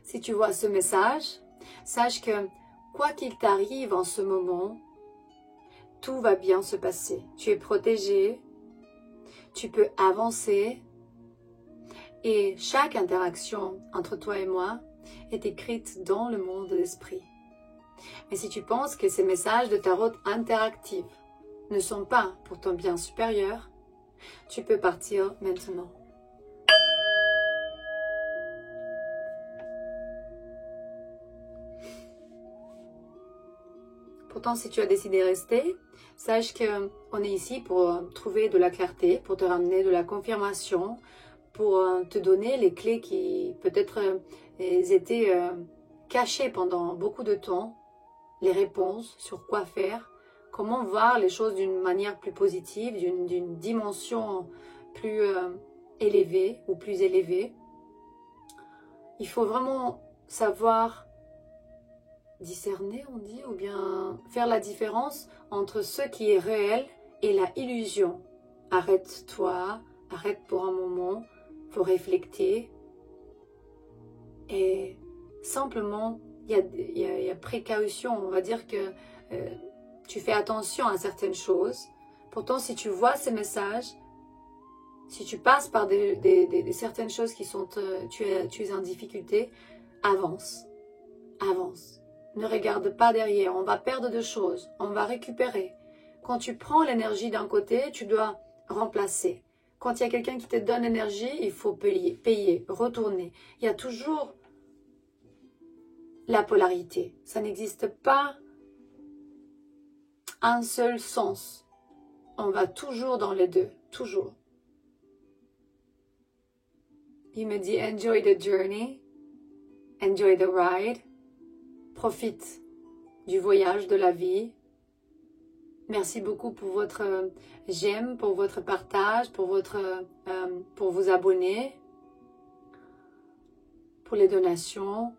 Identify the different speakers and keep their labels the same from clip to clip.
Speaker 1: Si tu vois ce message, sache que quoi qu'il t'arrive en ce moment, tout va bien se passer. Tu es protégé, tu peux avancer et chaque interaction entre toi et moi est écrite dans le monde de l'esprit. Mais si tu penses que ces messages de tarot interactifs ne sont pas pour ton bien supérieur, tu peux partir maintenant. Pourtant, si tu as décidé de rester, sache qu'on est ici pour trouver de la clarté, pour te ramener de la confirmation, pour te donner les clés qui peut-être étaient cachées pendant beaucoup de temps, les réponses sur quoi faire, comment voir les choses d'une manière plus positive, d'une dimension plus élevée ou plus élevée. Il faut vraiment savoir discerner, on dit, ou bien faire la différence entre ce qui est réel et la illusion. Arrête-toi, arrête pour un moment, faut réfléchir et simplement il y a précaution, on va dire que tu fais attention à certaines choses. Pourtant, si tu vois ces messages, si tu passes par certaines choses qui sont, tu es en difficulté, avance, avance. Ne regarde pas derrière, on va perdre de choses, on va récupérer. Quand tu prends l'énergie d'un côté, tu dois remplacer. Quand il y a quelqu'un qui te donne l'énergie, il faut payer, retourner. Il y a toujours la polarité. Ça n'existe pas un seul sens. On va toujours dans les deux, toujours. Il me dit, enjoy the journey, enjoy the ride. Profite du voyage, de la vie. Merci beaucoup pour votre j'aime, pour votre partage, pour vous abonner, pour les donations,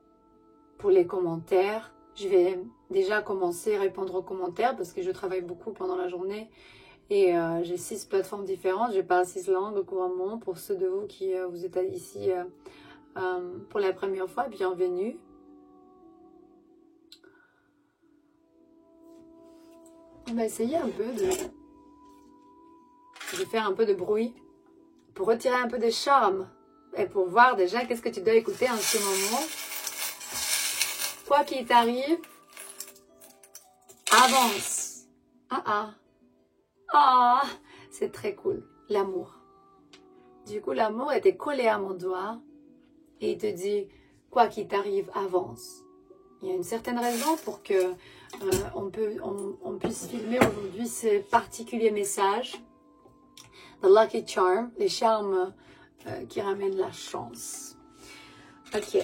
Speaker 1: pour les commentaires. Je vais déjà commencer à répondre aux commentaires parce que je travaille beaucoup pendant la journée et j'ai 6 plateformes différentes. Je parle 6 langues couramment. Pour ceux de vous qui vous êtes ici pour la première fois, bienvenue. On va essayer un peu de faire un peu de bruit pour retirer un peu de charme et pour voir déjà qu'est-ce que tu dois écouter en ce moment. Quoi qu'il t'arrive, avance. C'est très cool, l'amour. Du coup, l'amour était collé à mon doigt et il te dit, quoi qu'il t'arrive, avance. Il y a une certaine raison pour que on puisse filmer aujourd'hui ces particuliers messages. The Lucky Charm, les charmes qui ramènent la chance. Ok.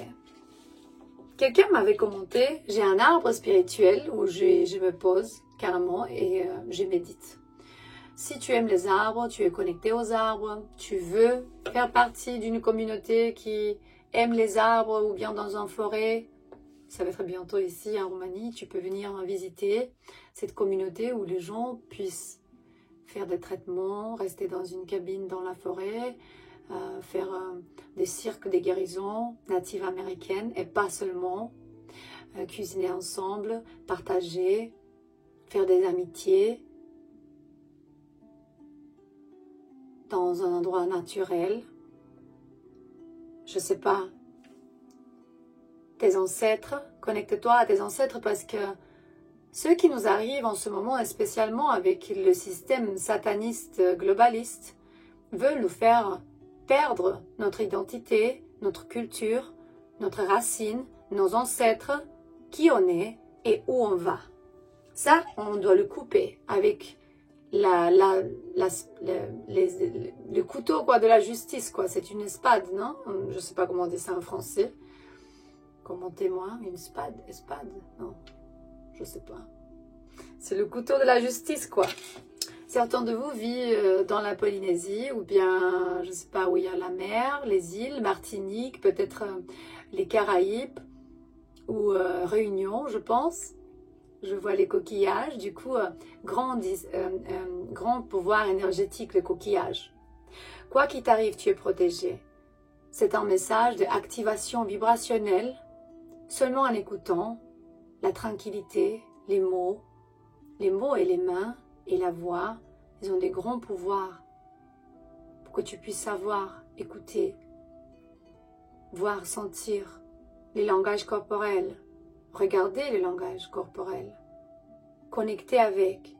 Speaker 1: Quelqu'un m'avait commenté, j'ai un arbre spirituel où je me pose carrément et je médite. Si tu aimes les arbres, tu es connecté aux arbres, tu veux faire partie d'une communauté qui aime les arbres ou bien dans une forêt, ça va être bientôt ici en Roumanie, tu peux venir visiter cette communauté où les gens puissent faire des traitements, rester dans une cabine dans la forêt, faire des cirques, des guérisons natives américaines et pas seulement, cuisiner ensemble, partager, faire des amitiés dans un endroit naturel. Je sais pas. Tes ancêtres, connecte-toi à tes ancêtres parce que ce qui nous arrive en ce moment, et spécialement avec le système sataniste globaliste, veut nous faire perdre notre identité, notre culture, notre racine, nos ancêtres, qui on est et où on va. Ça, on doit le couper avec le couteau quoi, de la justice. Quoi. C'est une espade, non? Je ne sais pas comment on dit ça en français. Commentez-moi, une espade, non, je sais pas. C'est le couteau de la justice, quoi. Certains de vous vivent dans la Polynésie ou bien, je sais pas, où il y a la mer, les îles, Martinique, peut-être les Caraïbes ou Réunion, je pense. Je vois les coquillages, du coup, grand pouvoir énergétique, le coquillage. Quoi qu'il t'arrive, tu es protégé. C'est un message d'activation vibrationnelle Seulement en écoutant la tranquillité, les mots et les mains et la voix, ils ont des grands pouvoirs pour que tu puisses savoir, écouter, voir, sentir les langages corporels, regarder les langages corporels, connecter avec.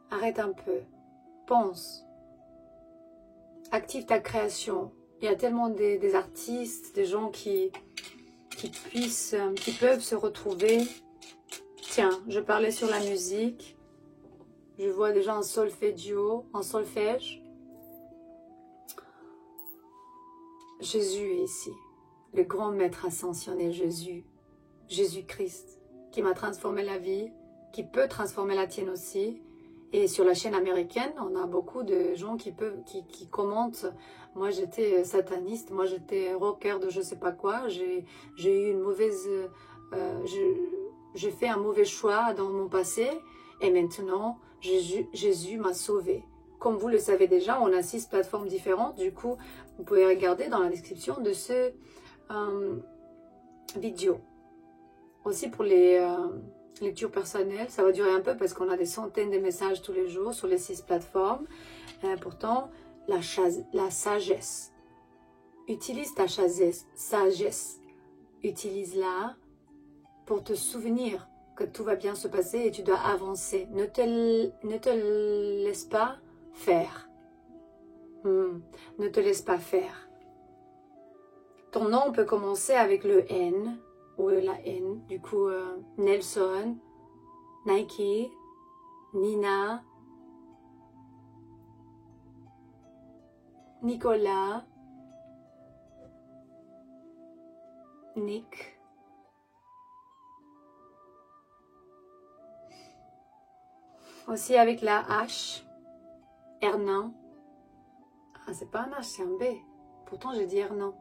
Speaker 1: Arrête un peu, pense, active ta création. Il y a tellement des artistes, des gens qui peuvent se retrouver. Tiens, je parlais sur la musique. Je vois déjà en solfège. Jésus est ici. Le grand maître ascensionné Jésus. Jésus-Christ. Qui m'a transformé la vie. Qui peut transformer la tienne aussi. Et sur la chaîne américaine, on a beaucoup de gens qui commentent. Moi, j'étais sataniste. Moi, j'étais rocker de je sais pas quoi. J'ai eu une mauvaise... j'ai fait un mauvais choix dans mon passé. Et maintenant, Jésus m'a sauvé. Comme vous le savez déjà, on a 6 plateformes différentes. Du coup, vous pouvez regarder dans la description de ce vidéo. Aussi pour les lectures personnelles, ça va durer un peu parce qu'on a des centaines de messages tous les jours sur les 6 plateformes. Pourtant, la sagesse. Utilise ta sagesse. Utilise-la pour te souvenir que tout va bien se passer et tu dois avancer. Ne te laisse pas faire. Ne te laisse pas faire. Ton nom peut commencer avec le N ou la N. Du coup, Nelson, Nike, Nina, Nicolas, Nick, aussi avec la H, Hernan. Ah, c'est pas un H, c'est un B. Pourtant, j'ai dit Hernan.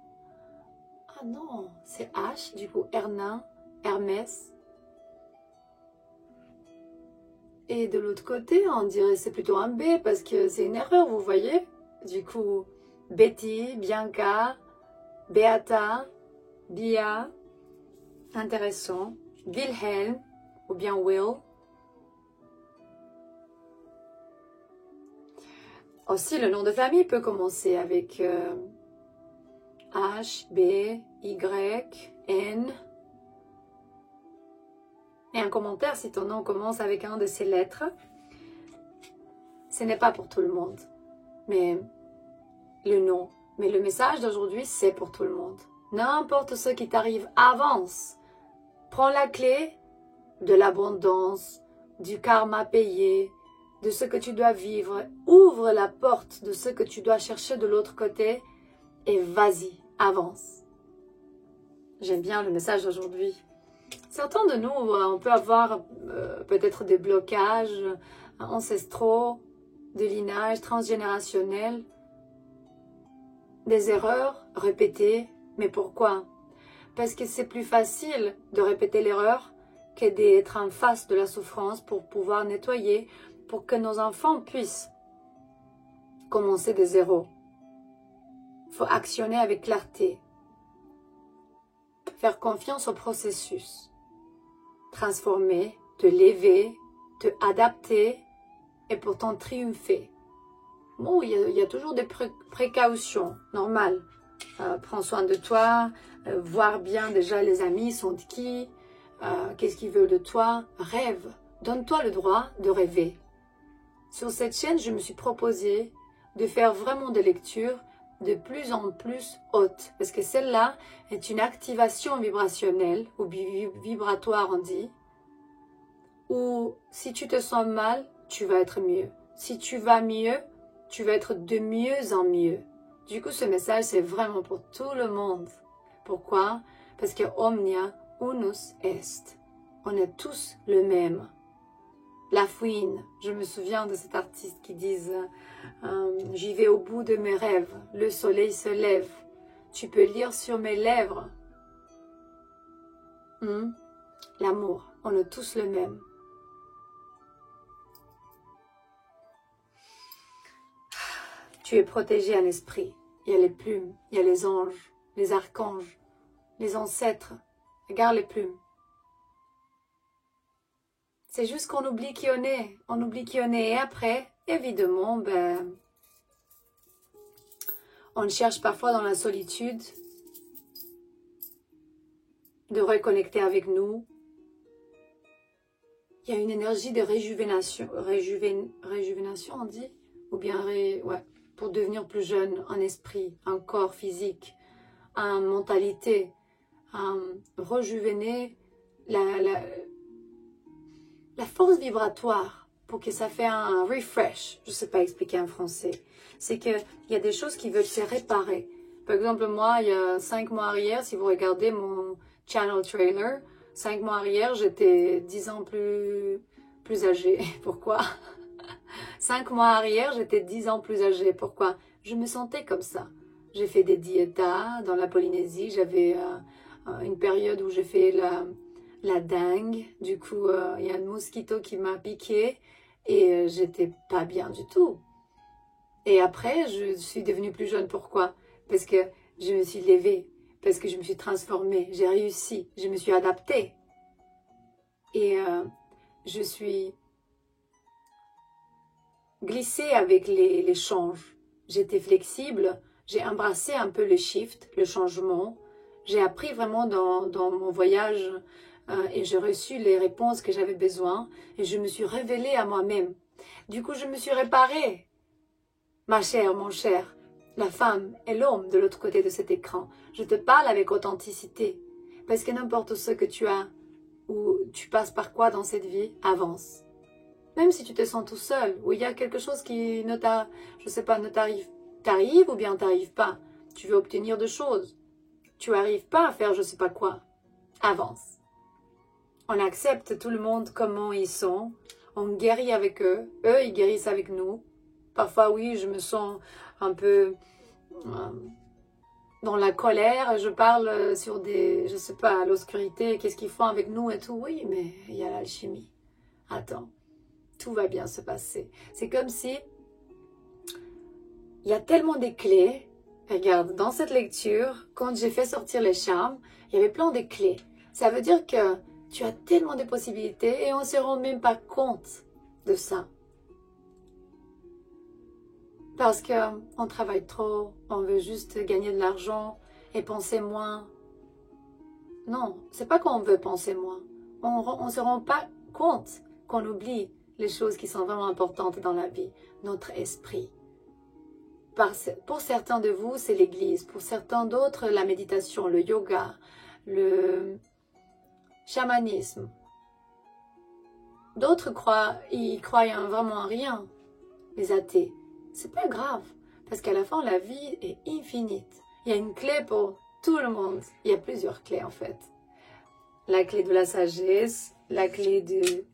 Speaker 1: Ah non, c'est H, du coup, Hernan, Hermès. Et de l'autre côté, on dirait c'est plutôt un B parce que c'est une erreur, vous voyez. Du coup, Betty, Bianca, Beata, Bia, intéressant. Wilhelm ou bien Will. Aussi, le nom de famille peut commencer avec H, B, Y, N. Et un commentaire si ton nom commence avec un de ces lettres. Ce n'est pas pour tout le monde, mais le nom. Mais le message d'aujourd'hui, c'est pour tout le monde. N'importe ce qui t'arrive, avance. Prends la clé de l'abondance, du karma payé, de ce que tu dois vivre. Ouvre la porte de ce que tu dois chercher de l'autre côté et vas-y, avance. J'aime bien le message d'aujourd'hui. Certains de nous, on peut avoir peut-être des blocages ancestraux, de lignage transgénérationnel, des erreurs répétées. Mais pourquoi? Parce que c'est plus facile de répéter l'erreur que d'être en face de la souffrance pour pouvoir nettoyer, pour que nos enfants puissent commencer de zéro. Il faut actionner avec clarté, faire confiance au processus, transformer, te lever, te adapter et pourtant triompher. Bon, il y a toujours des précautions, normal. Prends soin de toi, voir bien déjà les amis sont qui, qu'est-ce qu'ils veulent de toi, rêve. Donne-toi le droit de rêver. Sur cette chaîne, je me suis proposé de faire vraiment des lectures de plus en plus hautes. Parce que celle-là est une activation vibrationnelle, ou vibratoire on dit, où si tu te sens mal, tu vas être mieux. Si tu vas mieux, tu vas être de mieux en mieux. Du coup, ce message, c'est vraiment pour tout le monde. Pourquoi? Parce que omnia unus est. On est tous le même. La fouine, je me souviens de cet artiste qui disent j'y vais au bout de mes rêves, le soleil se lève, tu peux lire sur mes lèvres. L'amour, on est tous le même. Tu es protégé en esprit. Il y a les plumes, il y a les anges, les archanges. les ancêtres. Regarde les plumes. C'est juste qu'on oublie qui on est. On oublie qui on est. Et après, évidemment, on cherche parfois dans la solitude de reconnecter avec nous. Il y a une énergie de réjuvénation, on dit, ou bien pour devenir plus jeune, un esprit, un corps physique, une mentalité, rejuvéner la force vibratoire pour que ça fait un refresh. Je ne sais pas expliquer en français. C'est qu'il y a des choses qui veulent se réparer. Par exemple, moi, il y a 5 mois arrière, si vous regardez mon channel trailer, 5 mois arrière, j'étais 10 ans plus âgée. Pourquoi? 5 mois arrière, j'étais 10 ans plus âgée. Pourquoi? Je me sentais comme ça. J'ai fait des diétas dans la Polynésie. J'avais une période où j'ai fait la dengue. Du coup, il y a un mosquito qui m'a piqué et j'étais pas bien du tout. Et après, je suis devenue plus jeune. Pourquoi? Parce que je me suis levée. Parce que je me suis transformée, j'ai réussi, je me suis adaptée. Et je suis glissée avec les changes. J'étais flexible, j'ai embrassé un peu le shift, le changement. J'ai appris vraiment dans mon voyage et j'ai reçu les réponses que j'avais besoin. Et je me suis révélée à moi-même. Du coup, je me suis réparée. Ma chère, mon cher. La femme et l'homme de l'autre côté de cet écran. Je te parle avec authenticité. Parce que n'importe ce que tu as ou tu passes par quoi dans cette vie, avance. Même si tu te sens tout seul, ou il y a quelque chose qui ne t'arrive ou bien t'arrive pas. Tu veux obtenir de choses. Tu n'arrives pas à faire je sais pas quoi. Avance. On accepte tout le monde comment ils sont. On guérit avec eux. Eux, ils guérissent avec nous. Parfois, oui, je me sens un peu dans la colère, je parle sur je sais pas, l'obscurité, qu'est-ce qu'ils font avec nous et tout. Oui, mais il y a l'alchimie. Attends, tout va bien se passer. C'est comme si il y a tellement de clés. Regarde, dans cette lecture, quand j'ai fait sortir les charmes, il y avait plein de clés. Ça veut dire que tu as tellement de possibilités et on ne se rend même pas compte de ça. Parce qu'on travaille trop, on veut juste gagner de l'argent et penser moins. Non, c'est pas qu'on veut penser moins. On ne se rend pas compte qu'on oublie les choses qui sont vraiment importantes dans la vie. Notre esprit. Pour certains de vous, c'est l'église. Pour certains d'autres, la méditation, le yoga, le chamanisme. D'autres ils croient vraiment en rien, les athées. C'est pas grave, parce qu'à la fin, la vie est infinite. Il y a une clé pour tout le monde. Il y a plusieurs clés, en fait. La clé de la sagesse, la clé de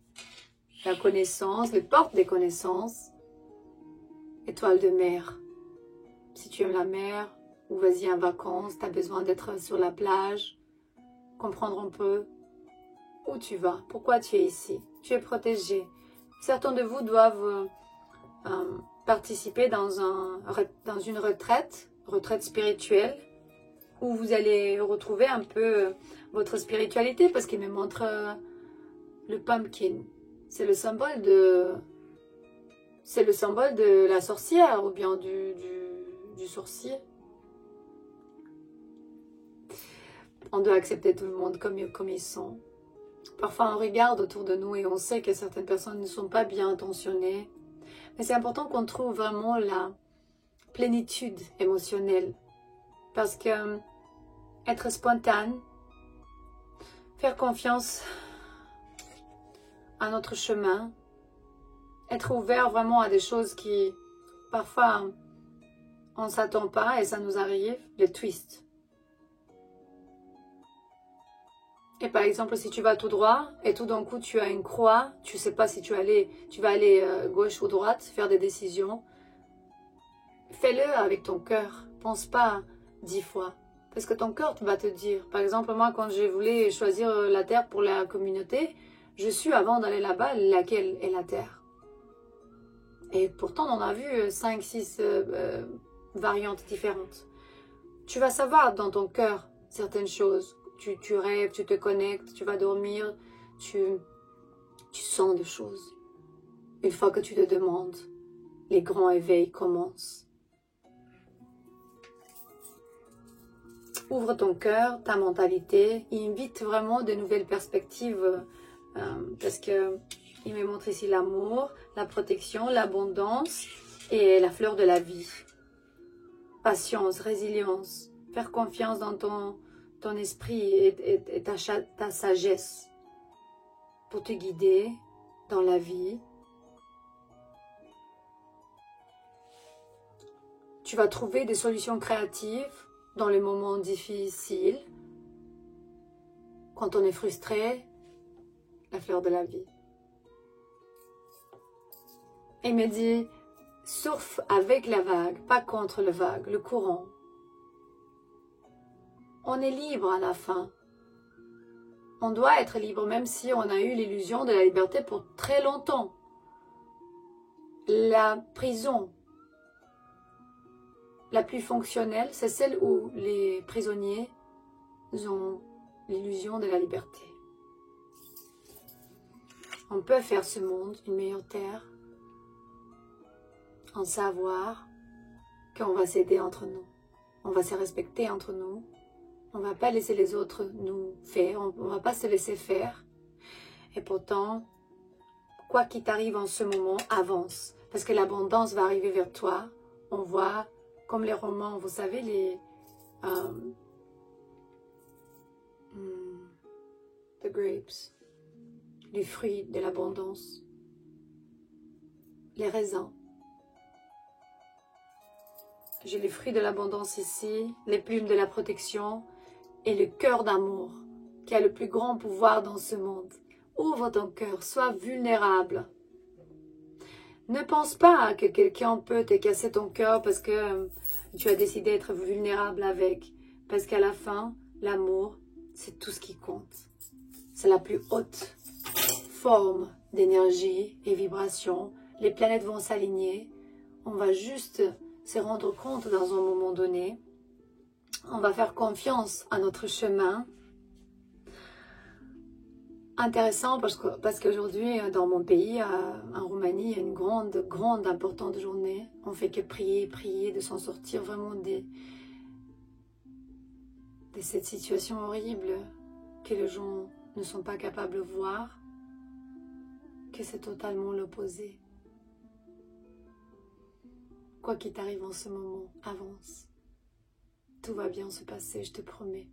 Speaker 1: la connaissance, les portes des connaissances. Étoile de mer. Si tu aimes la mer, ou vas-y en vacances, tu as besoin d'être sur la plage, comprendre un peu où tu vas, pourquoi tu es ici. Tu es protégé. Certains de vous doivent participer dans une retraite spirituelle, où vous allez retrouver un peu votre spiritualité, parce qu'il me montre le pumpkin. C'est le symbole de la sorcière, ou bien du sorcier. On doit accepter tout le monde comme ils sont. Parfois on regarde autour de nous et on sait que certaines personnes ne sont pas bien intentionnées. Mais c'est important qu'on trouve vraiment la plénitude émotionnelle. Parce que être spontané, faire confiance à notre chemin, être ouvert vraiment à des choses qui, parfois, on ne s'attend pas et ça nous arrive, le twist. Et par exemple, si tu vas tout droit et tout d'un coup tu as une croix, tu ne sais pas si tu vas aller gauche ou droite, faire des décisions, fais-le avec ton cœur. Pense pas 10 fois. Parce que ton cœur va te dire. Par exemple, moi, quand je voulais choisir la terre pour la communauté, je suis, avant d'aller là-bas, laquelle est la terre. Et pourtant, on a vu 5, 6 variantes différentes. Tu vas savoir dans ton cœur certaines choses. Tu rêves, tu te connectes, tu vas dormir, tu sens des choses. Une fois que tu te demandes, les grands éveils commencent. Ouvre ton cœur, ta mentalité, et invite vraiment de nouvelles perspectives parce que il me montre ici l'amour, la protection, l'abondance et la fleur de la vie. Patience, résilience, faire confiance dans ton esprit et ta sagesse pour te guider dans la vie. Tu vas trouver des solutions créatives dans les moments difficiles, quand on est frustré, la fleur de la vie. Et il me dit, surfe avec la vague, pas contre le vague, le courant. On est libre à la fin. On doit être libre, même si on a eu l'illusion de la liberté pour très longtemps. La prison la plus fonctionnelle, c'est celle où les prisonniers ont l'illusion de la liberté. On peut faire ce monde une meilleure terre en savoir qu'on va s'aider entre nous. On va se respecter entre nous. On ne va pas laisser les autres nous faire. On ne va pas se laisser faire. Et pourtant, quoi qu'il t'arrive en ce moment, avance. Parce que l'abondance va arriver vers toi. On voit, comme les romans, vous savez, les... the grapes, les fruits de l'abondance, les raisins. J'ai les fruits de l'abondance ici, les plumes de la protection et le cœur d'amour qui a le plus grand pouvoir dans ce monde. Ouvre ton cœur, sois vulnérable. Ne pense pas que quelqu'un peut te casser ton cœur parce que tu as décidé d'être vulnérable avec. Parce qu'à la fin, l'amour, c'est tout ce qui compte. C'est la plus haute forme d'énergie et vibration. Les planètes vont s'aligner. On va juste se rendre compte dans un moment donné. On va faire confiance à notre chemin. Intéressant parce qu'aujourd'hui, dans mon pays, en Roumanie, il y a une grande, importante journée. On ne fait que prier, de s'en sortir vraiment de cette situation horrible que les gens ne sont pas capables de voir, que c'est totalement l'opposé. Quoi qu'il t'arrive en ce moment, avance. Tout va bien se passer, je te promets.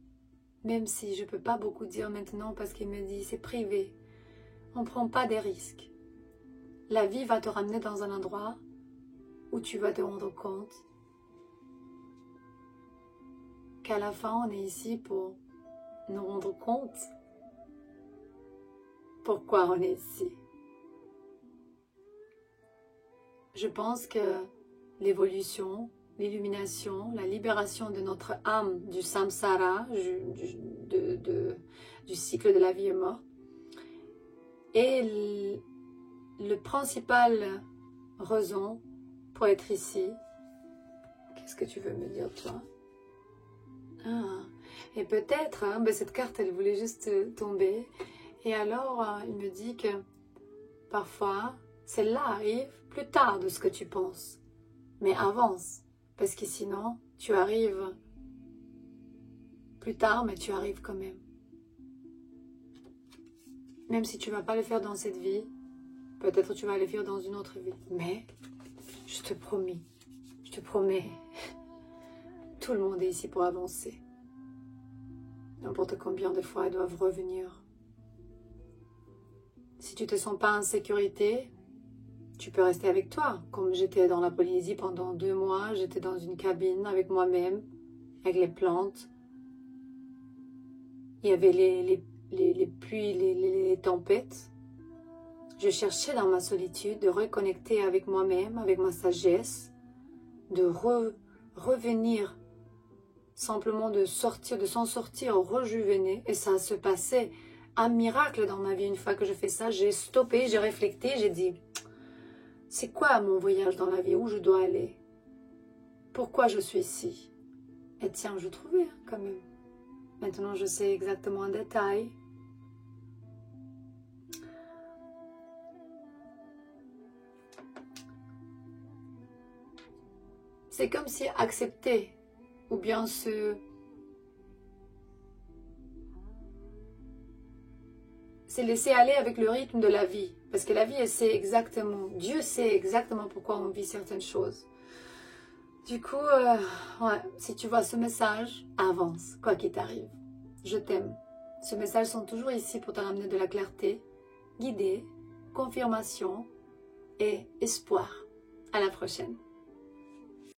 Speaker 1: Même si je ne peux pas beaucoup dire maintenant parce qu'il me dit c'est privé. On ne prend pas des risques. La vie va te ramener dans un endroit où tu vas te rendre compte qu'à la fin on est ici pour nous rendre compte pourquoi on est ici. Je pense que l'évolution, l'illumination, la libération de notre âme du samsara, du cycle de la vie et mort, est le principal raison pour être ici. Qu'est-ce que tu veux me dire, toi? Et peut-être, cette carte, elle voulait juste tomber. Et alors, il me dit que parfois, celle-là arrive plus tard de ce que tu penses. Mais avance, parce que sinon, tu arrives plus tard, mais tu arrives quand même. Même si tu ne vas pas le faire dans cette vie, peut-être tu vas le faire dans une autre vie. Mais, je te promets, tout le monde est ici pour avancer. N'importe combien de fois ils doivent revenir. Si tu ne te sens pas en sécurité, tu peux rester avec toi. Comme j'étais dans la Polynésie pendant 2 mois, j'étais dans une cabine avec moi-même, avec les plantes. Il y avait les pluies, les tempêtes. Je cherchais dans ma solitude de reconnecter avec moi-même, avec ma sagesse, de revenir, simplement de s'en sortir, rejuvener. Et ça se passait un miracle dans ma vie. Une fois que je fais ça, j'ai stoppé, j'ai réfléchi, j'ai dit... C'est quoi mon voyage dans la vie? Où je dois aller? Pourquoi je suis ici? Et tiens, je trouvais quand même. Maintenant, je sais exactement en détail. C'est comme si accepter ou bien c'est laisser aller avec le rythme de la vie. Parce que la vie, elle sait exactement, Dieu sait exactement pourquoi on vit certaines choses. Du coup, ouais, si tu vois ce message, avance, quoi qu'il t'arrive. Je t'aime. Ces messages sont toujours ici pour te ramener de la clarté, guider, confirmation et espoir. À la prochaine.